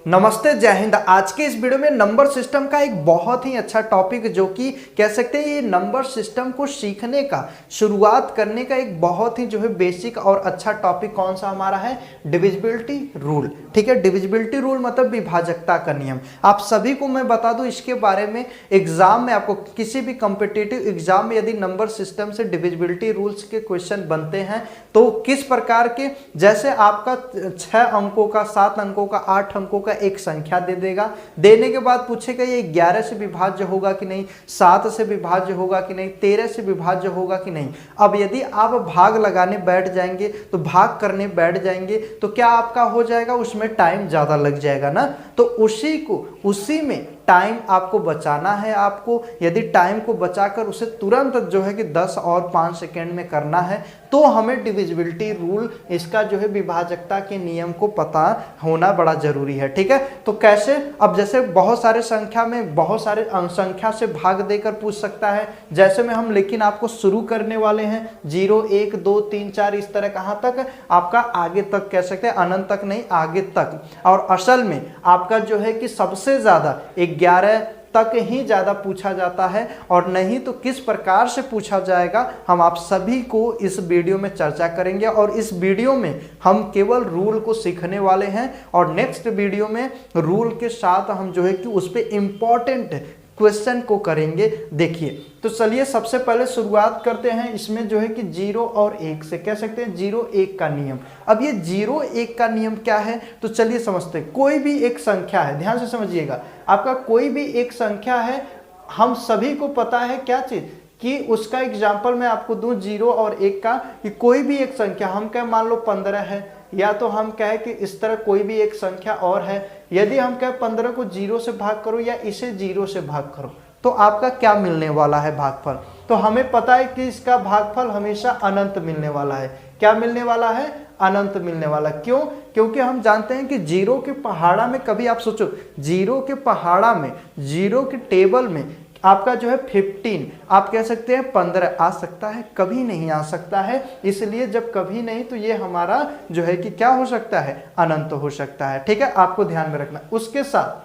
नमस्ते, जय हिंद। आज के इस वीडियो में नंबर सिस्टम का एक बहुत ही अच्छा टॉपिक, जो कि कह सकते हैं ये नंबर सिस्टम को सीखने का, शुरुआत करने का एक बहुत ही बेसिक और अच्छा टॉपिक कौन सा हमारा है, डिविजिबिलिटी रूल। ठीक है, डिविजिबिलिटी रूल मतलब विभाजकता का नियम। आप सभी को मैं बता दूं इसके बारे में, एग्जाम में आपको किसी भी कॉम्पिटिटिव एग्जाम में यदि नंबर सिस्टम से डिविजिबिलिटी रूल्स के क्वेश्चन बनते हैं तो किस प्रकार के, जैसे आपका 6 अंकों का, 7 अंकों का, 8 अंकों का एक संख्या दे देगा, देने के बाद पूछेगा ये 11 से विभाज्य होगा कि नहीं, 7 से विभाज्य होगा कि नहीं, 13 से विभाज्य होगा कि नहीं। अब यदि आप भाग लगाने बैठ जाएंगे, तो भाग करने बैठ जाएंगे, तो क्या आपका हो जाएगा, उसमें टाइम ज्यादा लग जाएगा ना। तो उसी में टाइम आपको बचाना है। आपको यदि टाइम को बचाकर उसे तुरंत कि 10 और 5 सेकेंड में करना है, तो हमें डिविजिबिलिटी रूल, इसका विभाजकता के नियम को पता होना बड़ा जरूरी है। ठीक है, तो कैसे, अब जैसे बहुत सारे संख्या में बहुत सारे संख्या से भाग देकर पूछ सकता है, जैसे में हम लेकिन आपको शुरू करने वाले हैं 0 1 2 3 4 इस तरह, कहाँ तक, आपका आगे तक कह सकते हैं, अनंत तक नहीं, आगे तक। और असल में आपका कि सबसे ज्यादा 11 तक ही ज्यादा पूछा जाता है, और नहीं तो किस प्रकार से पूछा जाएगा हम आप सभी को इस वीडियो में चर्चा करेंगे। और इस वीडियो में हम केवल रूल को सीखने वाले हैं, और नेक्स्ट वीडियो में रूल के साथ हम कि उस पे इंपॉर्टेंट क्वेश्चन को करेंगे। देखिए, तो चलिए सबसे पहले शुरुआत करते हैं इसमें कि 0 और 1 से, कह सकते हैं 0 1 का नियम। अब ये 0 1 का नियम क्या है, तो चलिए समझते हैं। कोई भी एक संख्या है, ध्यान से समझिएगा, आपका कोई भी एक संख्या है, हम सभी को पता है क्या चीज, कि उसका एग्जाम्पल मैं आपको दूं 0 और 1 का, कि कोई भी एक संख्या, हम क्या मान लो 15 है, या तो हम कहें कि इस तरह कोई भी एक संख्या और है, यदि हम कहें 15 को 0 से भाग करो या इसे 0 से भाग करो, तो आपका क्या मिलने वाला है भागफल। तो हमें पता है कि इसका भागफल हमेशा अनंत मिलने वाला है। क्या मिलने वाला है, अनंत मिलने वाला। क्यों, क्योंकि हम जानते हैं कि 0 के पहाड़ा में, कभी आप सोचो 0 के पहाड़ा में, 0 के टेबल में आपका 15, आप कह सकते हैं 15 आ सकता है, कभी नहीं आ सकता है। इसलिए जब कभी नहीं, तो ये हमारा कि क्या हो सकता है, अनंत हो सकता है। ठीक है, आपको ध्यान में रखना। उसके साथ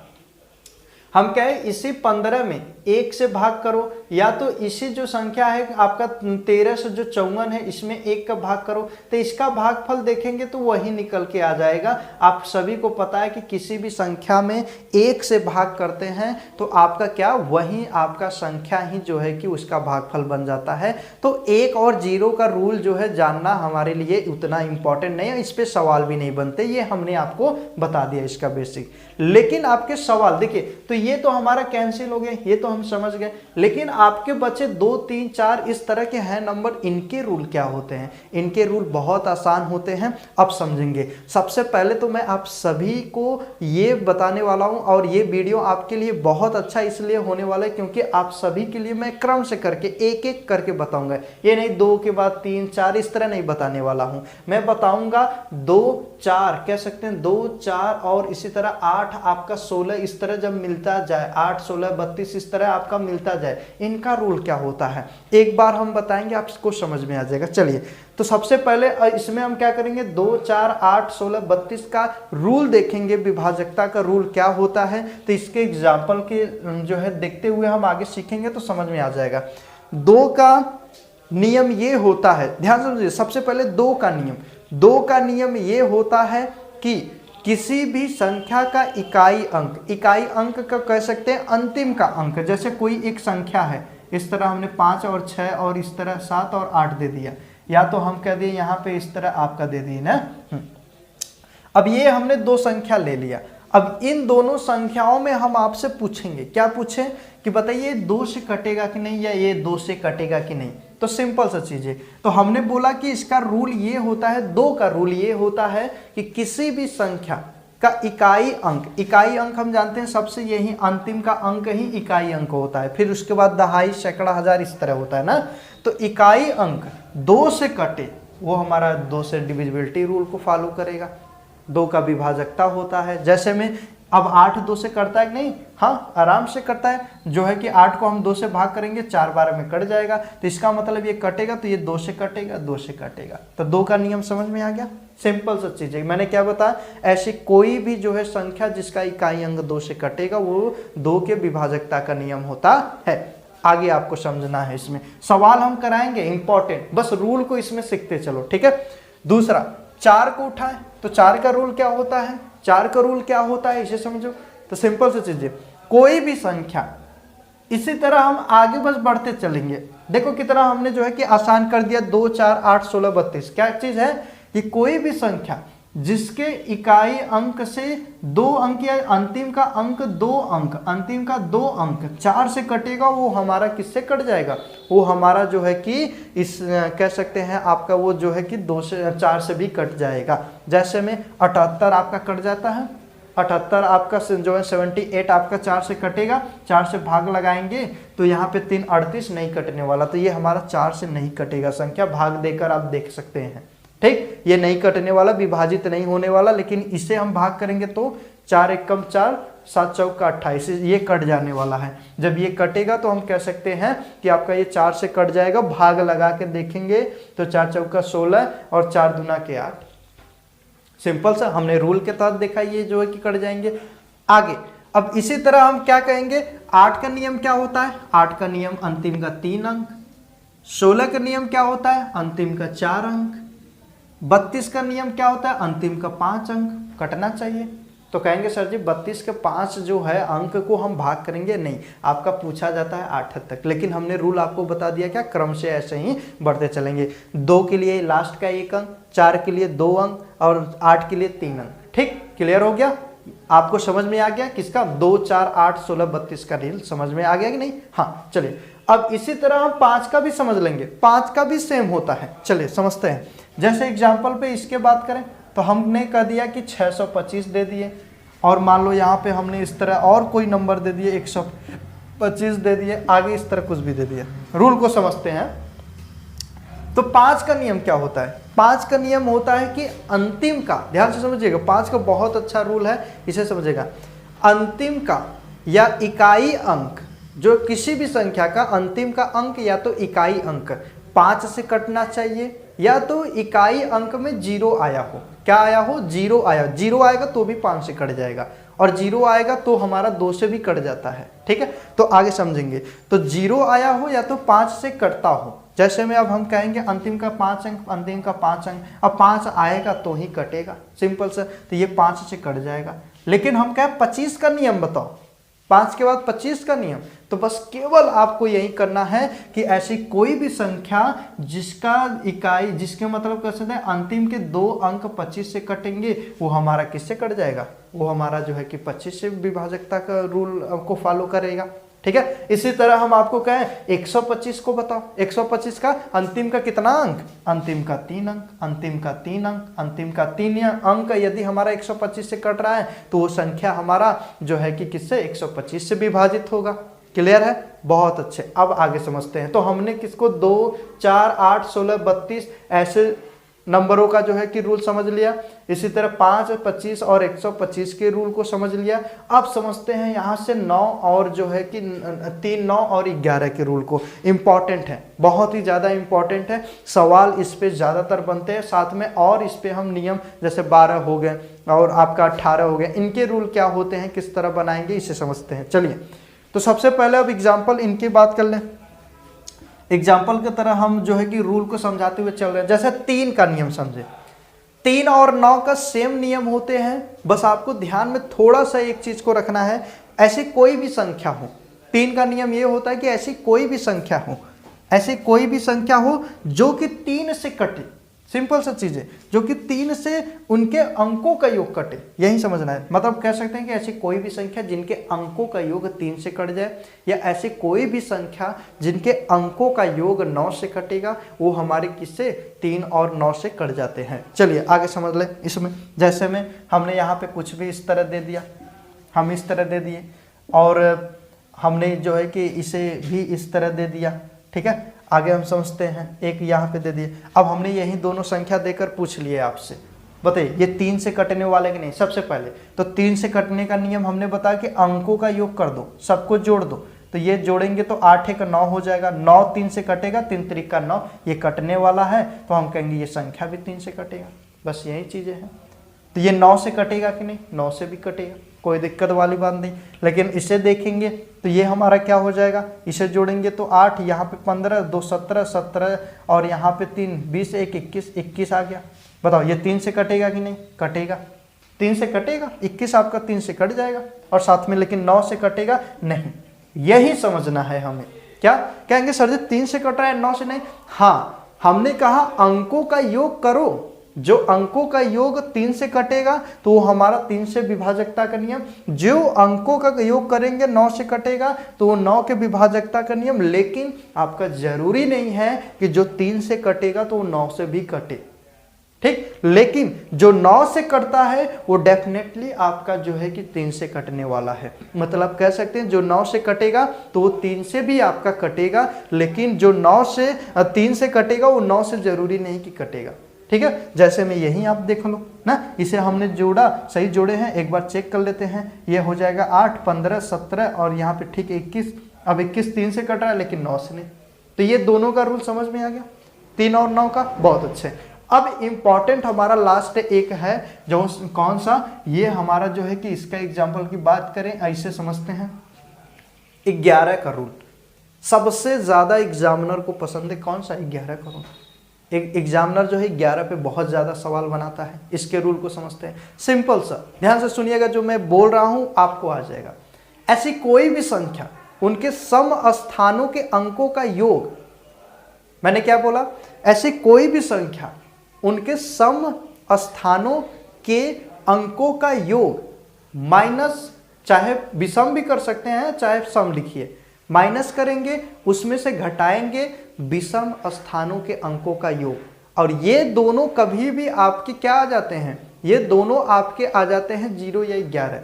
हम कहें इसी 15 में 1 से भाग करो, या तो इसी जो संख्या है आपका 13 से जो 54 है, इसमें 1 का भाग करो, तो इसका भागफल देखेंगे तो वही निकल के आ जाएगा। आप सभी को पता है कि किसी भी संख्या में 1 से भाग करते हैं तो आपका क्या, वही आपका संख्या ही कि उसका भागफल बन जाता है। तो 1 और 0 का रूल जानना हमारे लिए उतना इंपॉर्टेंट नहीं है, इस पर सवाल भी नहीं बनते, ये हमने आपको बता दिया इसका बेसिक। लेकिन आपके सवाल देखिए, तो ये तो हमारा कैंसिल हो गया, ये तो हम समझ गए, लेकिन आपके बचे 2 3 4 इस तरह के हैं नंबर, इनके रूल क्या होते हैं। इनके रूल बहुत आसान होते हैं, अब समझेंगे। सबसे पहले तो मैं आप सभी को ये बताने वाला हूं, और ये वीडियो आपके लिए बहुत अच्छा इसलिए होने वाला है क्योंकि आप सभी के लिए मैं क्रम से करके एक एक करके बताऊंगा। ये नहीं 2 के बाद 3 4 इस तरह नहीं बताने वाला हूं, मैं बताऊंगा 2 4 कह सकते हैं, 2 4 और इसी तरह 8 आपका 16 इस तरह जब मिलता जाए, 8 16 32 इस तरह आपका मिलता जाए, इनका रूल क्या होता है एक बार हम बताएंगे, आपको समझ में आ जाएगा। चलिए, तो सबसे पहले इसमें हम क्या करेंगे, 2 4 8 16 32 का रूल देखेंगे, विभाजकता का रूल क्या होता है। तो इसके एग्जाम्पल के देखते हुए हम आगे सीखेंगे तो समझ में आ जाएगा। 2 का नियम ये होता है, ध्यान समझिए, सबसे पहले 2 का नियम ये होता है कि किसी भी संख्या का इकाई अंक का कह सकते हैं अंतिम का अंक, जैसे कोई एक संख्या है, इस तरह हमने 5 और 6 और इस तरह 7 और 8 दे दिया, या तो हम कह दिए यहाँ पे इस तरह आपका दे दिए ना। अब ये हमने 2 संख्या ले लिया, अब इन दोनों संख्याओं में हम आपसे पूछेंगे, क्या पूछें कि बताइए 2 से कटेगा कि नहीं, या ये 2 से कटेगा कि नहीं। तो सिंपल सा चीज है, तो हमने बोला कि इसका रूल ये होता है, 2 का रूल ये होता है कि किसी भी संख्या का इकाई अंक हम जानते हैं, सबसे यही अंतिम का अंक ही इकाई अंक होता है, फिर उसके बाद दहाई सैकड़ा हजार इस तरह होता है ना। तो इकाई अंक 2 से कटे, वो हमारा 2 से डिविजिबिलिटी रूल को फॉलो करेगा, 2 का विभाजकता होता है। जैसे में अब 8 2 से कटता है कि नहीं? हाँ, आराम से कटता है। जो है कि 8 को हम 2 से भाग करेंगे 4 12 में कट जाएगा, तो इसका मतलब ये कटेगा तो ये 2 से कटेगा, 2 से कटेगा। तो 2 का नियम समझ में आ गया। सिंपल सा चीज है। मैंने क्या बताया, ऐसी कोई भी जो है संख्या जिसका इकाई अंक 2 से कटेगा वो 2 के विभाजकता का नियम होता है। आगे आपको समझना है, इसमें सवाल हम कराएंगे इंपॉर्टेंट, बस रूल को इसमें सीखते चलो, ठीक है। दूसरा, 4 को उठाए तो 4 का रूल क्या होता है, 4 का रूल क्या होता है इसे समझो। तो सिंपल सी चीज है, कोई भी संख्या, इसी तरह हम आगे बस बढ़ते चलेंगे। देखो कितना हमने जो है कि आसान कर दिया, 2 4 8 16 32। क्या चीज है कि कोई भी संख्या जिसके इकाई अंक से 2 अंक या अंतिम का अंक 2 अंक, अंतिम का 2 अंक 4 से कटेगा, वो हमारा किससे कट जाएगा, वो हमारा जो है कि इस कह सकते हैं आपका वो जो है कि 2 से 4 से भी कट जाएगा। जैसे में 78 आपका कट जाता है, 78 आपका जो है 78 आपका 4 से कटेगा, 4 से भाग लगाएंगे तो यहाँ पे 3 38 नहीं कटने वाला, तो ये हमारा 4 से नहीं कटेगा संख्या। भाग देकर आप देख सकते हैं, ठीक, ये नहीं कटने वाला, विभाजित नहीं होने वाला। लेकिन इसे हम भाग करेंगे तो 4 1 कम 4 7 चौका 28, ये कट जाने वाला है। जब ये कटेगा तो हम कह सकते हैं कि आपका ये 4 से कट जाएगा। भाग लगा के देखेंगे तो 4 चौका 16 और 4 दूना के 8। सिंपल सा, हमने रूल के तहत देखा ये जो है कि कट जाएंगे। आगे अब इसी तरह हम क्या कहेंगे, 8 का नियम क्या होता है, 8 का नियम अंतिम का 3 अंक। 16 का नियम क्या होता है, अंतिम का 4 अंक। 32 का नियम क्या होता है, अंतिम का 5 अंक कटना चाहिए। तो कहेंगे सर जी 32 के 5 जो है अंक को हम भाग करेंगे, नहीं, आपका पूछा जाता है 8 तक, लेकिन हमने रूल आपको बता दिया क्या, क्रम से ऐसे ही बढ़ते चलेंगे। 2 के लिए लास्ट का 1 अंक, 4 के लिए 2 अंक और 8 के लिए 3 अंक। ठीक, क्लियर हो गया? आपको समझ में आ गया किसका, 2 4 8 16 32 का रील समझ में आ गया कि नहीं? हाँ, चलिए अब इसी तरह हम 5 का भी समझ लेंगे। 5 का भी सेम होता है, चलिए समझते हैं। जैसे एग्जाम्पल पे इसके बात करें तो हमने कह दिया कि 625 दे दिए, और मान लो यहाँ पे हमने इस तरह और कोई नंबर दे दिए 125 दे दिए, आगे इस तरह कुछ भी दे दिया। रूल को समझते हैं। तो 5 का नियम क्या होता है, 5 का नियम होता है कि अंतिम का, ध्यान से समझिएगा, 5 का बहुत अच्छा रूल है, इसे समझिएगा। अंतिम का या इकाई अंक, जो किसी भी संख्या का अंतिम का अंक या तो इकाई अंक 5 से कटना चाहिए, या तो इकाई अंक में 0 आया हो। क्या आया हो, 0 आया। 0 आएगा तो भी 5 से कट जाएगा, और 0 आएगा तो हमारा 2 से भी कट जाता है। ठीक है, तो आगे समझेंगे। तो 0 आया हो या तो 5 से कटता हो। जैसे में अब हम कहेंगे अंतिम का 5 अंक, अंतिम का 5 अंक, अब 5 आएगा तो ही कटेगा, सिंपल से, तो ये 5 से कट जाएगा। लेकिन हम कहें 25 का नियम बताओ, 5 के बाद 25 का नियम, तो बस केवल आपको यही करना है कि ऐसी कोई भी संख्या जिसका इकाई, जिसके मतलब कह सकते हैं अंतिम के 2 अंक 25 से कटेंगे, वो हमारा किससे कट जाएगा, वो हमारा जो है कि 25 से विभाजकता का रूल को फॉलो करेगा। ठीक है, इसी तरह हम आपको कहें 125 को बताओ, 125 का अंतिम का कितना अंक, अंतिम का 3 अंक, अंतिम का 3 अंक, अंतिम का 3 अंक यदि हमारा 125 से कट रहा है तो वो संख्या हमारा जो है कि किससे, 125 से विभाजित होगा। क्लियर है? बहुत अच्छे। अब आगे समझते हैं। तो हमने किसको 2 4 8 16 32 ऐसे नंबरों का जो है कि रूल समझ लिया। इसी तरह 5 25 और 125 के रूल को समझ लिया। अब समझते हैं यहाँ से 9 और जो है कि 3 9 और 11 के रूल को। इम्पॉर्टेंट है, बहुत ही ज़्यादा इम्पॉर्टेंट है, सवाल इस पे ज़्यादातर बनते हैं। साथ में और इस पे हम नियम जैसे 12 हो गए और आपका 18 हो गए, इनके रूल क्या होते हैं, किस तरह बनाएंगे, इसे समझते हैं। चलिए, तो सबसे पहले अब एग्जाम्पल इनकी बात कर लें। एग्जाम्पल की तरह हम जो है कि रूल को समझाते हुए चल रहे हैं। जैसे 3 का नियम समझे, 3 और 9 का सेम नियम होते हैं, बस आपको ध्यान में थोड़ा सा एक चीज को रखना है। ऐसी कोई भी संख्या हो, 3 का नियम ये होता है कि ऐसी कोई भी संख्या हो, ऐसी कोई भी संख्या हो जो कि 3 से कटे, सिंपल सा चीज है, जो कि 3 से उनके अंकों का योग कटे, यही समझना है। मतलब कह सकते हैं कि ऐसी कोई भी संख्या जिनके अंकों का योग 3 से कट जाए, या ऐसी कोई भी संख्या जिनके अंकों का योग 9 से कटेगा, वो हमारे किससे, 3 और 9 से कट जाते हैं। चलिए आगे समझ लें इसमें। जैसे में हमने यहाँ पे कुछ भी इस तरह दे दिया, हम इस तरह दे दिए, और हमने जो है कि इसे भी इस तरह दे दिया। ठीक है, आगे हम समझते हैं। एक यहाँ पे दे दिए। अब हमने यही दोनों संख्या देकर पूछ लिए आपसे, बताइए ये 3 से कटने वाले कि नहीं। सबसे पहले तो 3 से कटने का नियम हमने बताया कि अंकों का योग कर दो, सबको जोड़ दो, तो ये जोड़ेंगे तो 8 एक 9 हो जाएगा, 9 3 से कटेगा, 3 3 का 9, ये कटने वाला है तो हम कहेंगे ये संख्या भी 3 से कटेगा। बस यही चीजें हैं। तो ये 9 से कटेगा कि नहीं, 9 से भी कटेगा, कोई दिक्कत वाली बात नहीं। लेकिन इसे देखेंगे तो ये हमारा क्या हो जाएगा, इसे जोड़ेंगे तो 8, यहाँ पे 15, 2 17, 17 और यहाँ पे 3 20 1 21, 21 आ गया। बताओ ये 3 से कटेगा कि नहीं, कटेगा, 3 से कटेगा, 21 आपका 3 से कट जाएगा और साथ में, लेकिन 9 से कटेगा नहीं। यही समझना है हमें। क्या कहेंगे सर जी 3 से कट रहा है 9 से नहीं। हाँ, हमने कहा अंकों का योग करो, जो अंकों का योग 3 से कटेगा तो वो हमारा 3 से विभाजकता का नियम, जो अंकों का योग करेंगे 9 से कटेगा तो वो 9 के विभाजकता का नियम। लेकिन आपका जरूरी नहीं है कि जो 3 से कटेगा तो वो 9 से भी कटे, ठीक। लेकिन जो 9 से कटता है वो डेफिनेटली आपका जो है कि 3 से कटने वाला है। मतलब कह सकते हैं जो 9 से कटेगा तो वो 3 से भी आपका कटेगा, लेकिन जो 9 से 3 से कटेगा वो 9 से जरूरी नहीं कि कटेगा, ठीक है। जैसे में यही आप देख लो ना, इसे हमने जोड़ा, सही जोड़े हैं, एक बार चेक कर लेते हैं। ये हो जाएगा 8 15 17 और यहाँ पे ठीक 21। अब 21 3 से कट रहा है लेकिन 9 से नहीं, तो ये दोनों का रूल समझ में आ गया, 3 और 9 का। बहुत अच्छे। अब इंपॉर्टेंट हमारा लास्ट एक है, जो कौन सा, ये हमारा जो है कि इसका एग्जाम्पल की बात करें, ऐसे समझते हैं 11 का रूल। सबसे ज्यादा एग्जामिनर को पसंद है कौन सा, 11 का रूल। एक एग्जामिनर जो है 11 पे बहुत ज्यादा सवाल बनाता है। इसके रूल को समझते हैं, सिंपल सा, ध्यान से सुनिएगा, जो मैं बोल रहा हूं आपको आ जाएगा। ऐसी कोई भी संख्या, उनके सम स्थानों के अंकों का योग, मैंने क्या बोला, ऐसी कोई भी संख्या उनके सम स्थानों के अंकों का योग माइनस, चाहे विषम भी कर सकते हैं चाहे सम लिखिए, माइनस करेंगे, उसमें से घटाएंगे विषम स्थानों के अंकों का योग, और ये दोनों कभी भी आपके क्या आ जाते हैं, ये दोनों आपके आ जाते हैं 0 या 11,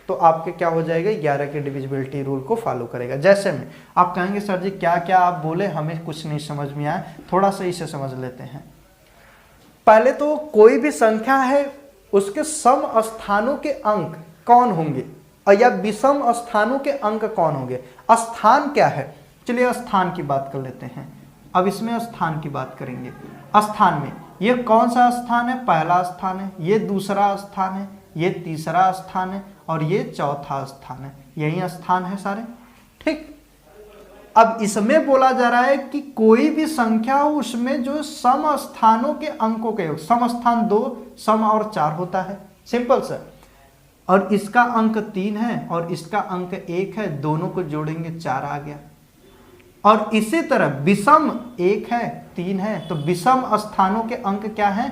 तो आपके क्या हो जाएगा, 11 के डिविजिबिलिटी रूल को फॉलो करेगा। जैसे में आप कहेंगे सर जी क्या क्या आप बोले, हमें कुछ नहीं समझ में आया, थोड़ा सा इसे समझ लेते हैं। पहले तो कोई भी संख्या है उसके सम स्थानों के अंक कौन होंगे और या विषम स्थानों के अंक कौन होंगे। स्थान क्या है, चलिए स्थान की बात कर लेते हैं। अब इसमें स्थान की बात करेंगे। स्थान में ये कौन सा स्थान है, पहला स्थान है, ये दूसरा स्थान है, ये तीसरा स्थान है और ये चौथा स्थान है, यही स्थान है सारे, ठीक। अब इसमें बोला जा रहा है कि कोई भी संख्या हो उसमें जो सम स्थानों के अंकों के योग, सम स्थान 2, सम और 4 होता है, सिंपल सा, और इसका अंक 3 है और इसका अंक 1 है, दोनों को जोड़ेंगे 4 आ गया। और इसी तरह विषम 1 है 3 है, तो विषम स्थानों के अंक क्या है,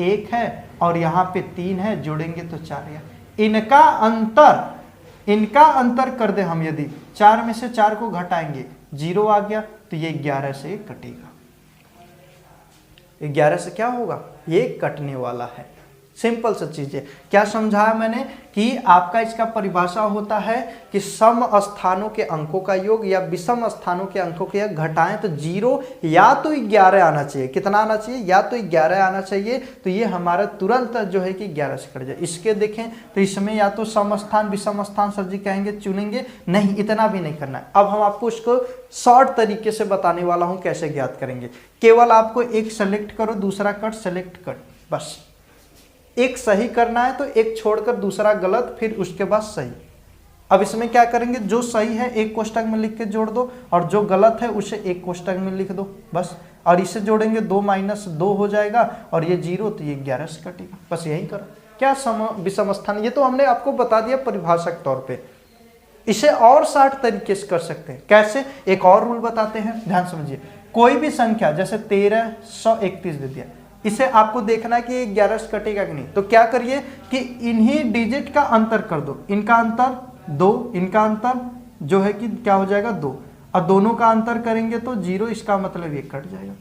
1 है और यहाँ पे 3 है, जोड़ेंगे तो 4 है। इनका अंतर कर दे हम, यदि 4 में से 4 को घटाएंगे 0 आ गया, तो ये 11 से कटेगा। 11 से क्या होगा, ये कटने वाला है। सिंपल सा चीज है। क्या समझाया मैंने कि आपका इसका परिभाषा होता है कि सम स्थानों के अंकों का योग या विषम स्थानों के अंकों के योग घटाएं तो 0 या तो 11 आना चाहिए। कितना आना चाहिए, या तो 11 आना चाहिए, तो ये हमारा तुरंत जो है कि 11 से कट जाए। इसके देखें तो इसमें या तो सम स्थान विषम स्थान सर जी कहेंगे चुनेंगे, नहीं इतना भी नहीं करना है। अब हम आपको इसको शॉर्ट तरीके से बताने वाला हूं कैसे ज्ञात करेंगे। केवल आपको एक सेलेक्ट करो, दूसरा कट, सेलेक्ट कट, बस एक सही करना है तो एक छोड़कर दूसरा गलत, फिर उसके बाद सही। अब इसमें क्या करेंगे, जो सही है एक कोष्टक में लिख के जोड़ दो और जो गलत है उसे एक कोष्टक में लिख दो बस, और इसे जोड़ेंगे 2 - 2 हो जाएगा और ये 0 तो ये 11 से कटेगा। बस यही करो। क्या विषम स्थान, ये तो हमने आपको बता दिया परिभाषक तौर पे। इसे और 60 तरीके से कर सकते हैं। कैसे, एक और रूल बताते हैं, ध्यान समझिए। कोई भी संख्या जैसे 1331 दे दिया, इसे आपको देखना है कि 11 से कटेगा कि नहीं, तो क्या करिए कि इन्हीं डिजिट का अंतर कर दो। इनका अंतर 2, इनका अंतर जो है कि क्या हो जाएगा 2, और दोनों का अंतर करेंगे तो 0, इसका मतलब ये कट जाएगा।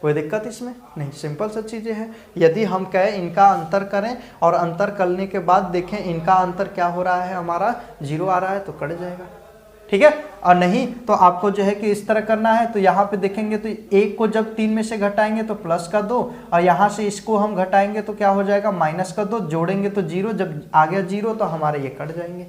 कोई दिक्कत इसमें नहीं, सिंपल सा चीजें हैं। यदि हम कहें इनका अंतर करें और अंतर करने के बाद देखें इनका अंतर क्या हो रहा है, हमारा 0 आ रहा है तो कट जाएगा। ठीक है। और नहीं तो आपको जो है कि इस तरह करना है, तो यहाँ पे देखेंगे तो 1 को जब 3 में से घटाएंगे तो प्लस का 2, और यहाँ से इसको हम घटाएंगे तो क्या हो जाएगा माइनस का 2, जोड़ेंगे तो 0, जब आ गया 0 तो हमारे ये कट जाएंगे।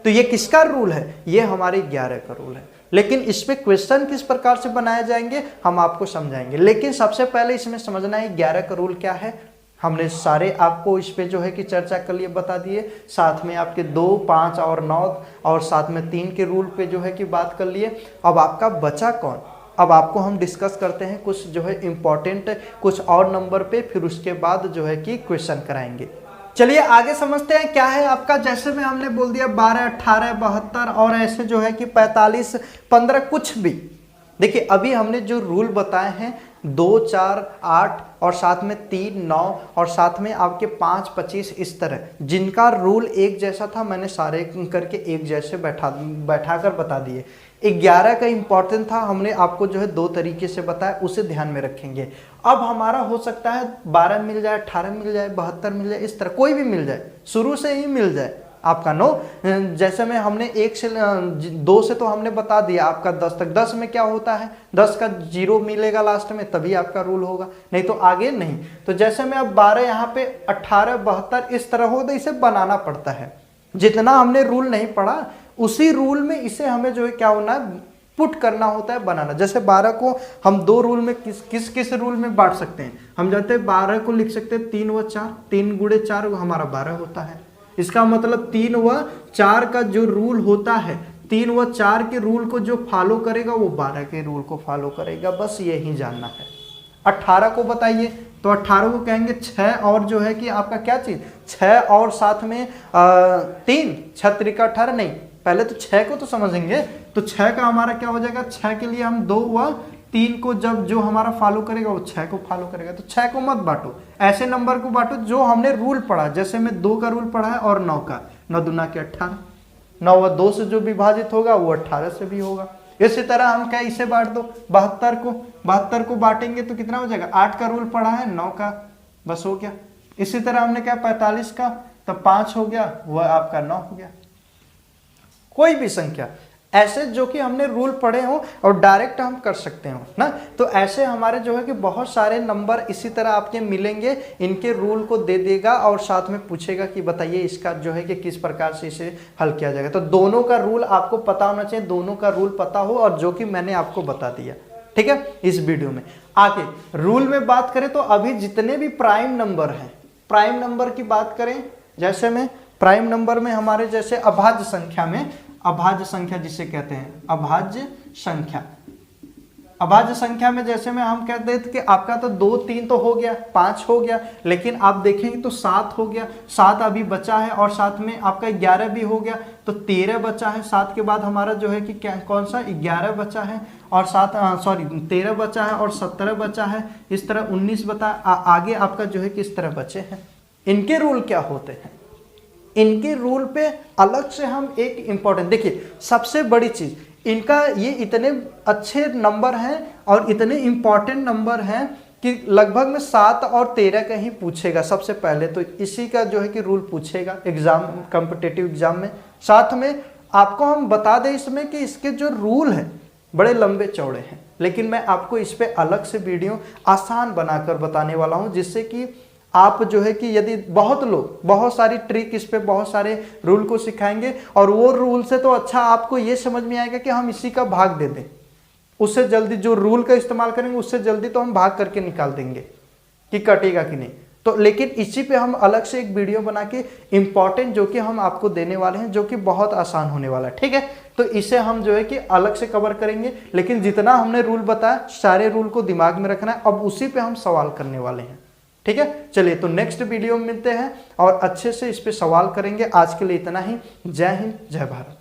तो ये किसका रूल है, ये हमारे 11 का रूल है। लेकिन इस पे क्वेश्चन किस प्रकार से बनाए जाएंगे हम आपको समझाएंगे, लेकिन सबसे पहले इसमें समझना है 11 का रूल क्या है। हमने सारे आपको इस पे जो है कि चर्चा कर लिए बता दिए, साथ में आपके 2, 5 और 9 और साथ में 3 के रूल पे जो है कि बात कर लिए। अब आपका बचा कौन, अब आपको हम डिस्कस करते हैं कुछ जो है इम्पोर्टेंट कुछ और नंबर पे, फिर उसके बाद जो है कि क्वेश्चन कराएंगे। चलिए आगे समझते हैं क्या है आपका। जैसे में हमने बोल दिया 12, 18, 72 और ऐसे जो है कि 45, 15 कुछ भी। देखिए अभी हमने जो रूल बताए हैं 2, 4, 8 और साथ में 3, 9 और साथ में आपके 5, 25 इस तरह जिनका रूल एक जैसा था, मैंने सारे करके एक जैसे बैठा कर बता दिए। 11 का इंपॉर्टेंट था, हमने आपको जो है 2 तरीके से बताया, उसे ध्यान में रखेंगे। अब हमारा हो सकता है 12 मिल जाए, 18 मिल जाए, 72 मिल जाए, इस तरह कोई भी मिल जाए, शुरू से ही मिल जाए आपका। नो जैसे में हमने 1 से 2 से तो हमने बता दिया आपका 10 तक। 10 में क्या होता है, 10 का 0 मिलेगा लास्ट में तभी आपका रूल होगा, नहीं तो आगे नहीं। तो जैसे में अब 12 यहाँ पे 18, 72 इस तरह हो, तो इसे बनाना पड़ता है। जितना हमने रूल नहीं पढ़ा उसी रूल में इसे हमें जो है क्या होना है, पुट करना होता है, बनाना। जैसे 12 को हम 2 रूल में किस रूल में बांट सकते हैं, हम जानते हैं 12 को लिख सकते हैं 3 व 4, 3 गुणे 4 हमारा 12 होता है। इसका मतलब 3 व 4 का जो रूल होता है, 3 व 4 के रूल को जो फॉलो करेगा वो 12 के रूल को फॉलो करेगा, बस यही जानना है। 18 को बताइए, तो 18 को कहेंगे 6 और जो है कि आपका क्या चीज 6 और साथ में 3, 6 त्रिका 18, नहीं पहले तो 6 को तो समझेंगे। तो 6 का हमारा क्या हो जाएगा, 6 के लिए हम 2 व 3 को जब जो हमारा फॉलो करेगा वो 6 को फॉलो करेगा। तो 6 को मत बांटो, ऐसे नंबर को बांटो जो हमने रूल पढ़ा। जैसे में 2 का रूल पढ़ा है और 9 का, 9 दूना के 18, 9 व 2 से जो विभाजित होगा वो 18 से भी होगा। इसी तरह हम क्या इसे बांट दो 72 को बांटेंगे तो कितना हो जाएगा, 8 का रूल पढ़ा है 9 का, बस हो गया। इसी तरह हमने क्या 45 का, तो 5 हो गया, वह आपका 9 हो गया। कोई भी संख्या ऐसे जो कि हमने रूल पढ़े हो और डायरेक्ट हम कर सकते हो ना। तो ऐसे हमारे जो है कि बहुत सारे नंबर इसी तरह आपके मिलेंगे, इनके रूल को दे देगा और साथ में पूछेगा कि बताइए इसका जो है कि किस प्रकार से इसे हल किया जाएगा। तो दोनों का रूल आपको पता होना चाहिए, दोनों का रूल पता हो, और जो कि मैंने आपको बता दिया, ठीक है। इस वीडियो में आगे रूल में बात करें तो अभी जितने भी प्राइम नंबर हैं, प्राइम नंबर की बात करें, जैसे में प्राइम नंबर में हमारे जैसे अभाज्य संख्या में, अभाज्य संख्या जिसे कहते हैं अभाज्य संख्या, अभाज्य संख्या में जैसे में हम कहते थे कि आपका तो 2, 3 तो हो गया, 5 हो गया, लेकिन आप देखेंगे तो 7 हो गया, 7 अभी बचा है और साथ में आपका 11 भी हो गया, तो 13 बचा है। 7 के बाद हमारा जो है कि क्या कौन सा 11 बचा है और 13 बचा है और 17 बचा है, इस तरह 19 आगे आपका जो है कि इस तरह बचे हैं। इनके रूल क्या होते हैं, इनके रूल पे अलग से हम एक इंपॉर्टेंट, देखिए सबसे बड़ी चीज इनका ये इतने अच्छे नंबर हैं और इतने इंपॉर्टेंट नंबर हैं कि लगभग में 7 और 13 का ही पूछेगा सबसे पहले। तो इसी का जो है कि रूल पूछेगा एग्जाम, कॉम्पिटिटिव एग्जाम में। साथ में आपको हम बता दें इसमें कि इसके जो रूल हैं बड़े लंबे चौड़े हैं, लेकिन मैं आपको इस पे अलग से वीडियो आसान बनाकर बताने वाला हूं, जिससे कि आप जो है कि यदि बहुत लोग बहुत सारी ट्रिक इस पे बहुत सारे रूल को सिखाएंगे, और वो रूल से तो अच्छा आपको ये समझ में आएगा कि हम इसी का भाग दे दें, उससे जल्दी जो रूल का इस्तेमाल करेंगे उससे जल्दी तो हम भाग करके निकाल देंगे कि कटेगा कि नहीं। तो लेकिन इसी पे हम अलग से एक वीडियो बना के इंपॉर्टेंट जो कि हम आपको देने वाले हैं, जो कि बहुत आसान होने वाला है, ठीक है। तो इसे हम जो है कि अलग से कवर करेंगे, लेकिन जितना हमने रूल बताया सारे रूल को दिमाग में रखना है, अब उसी पे हम सवाल करने वाले हैं, ठीक है। चलिए तो नेक्स्ट वीडियो में मिलते हैं और अच्छे से इस पे सवाल करेंगे। आज के लिए इतना ही। जय हिंद, जय भारत।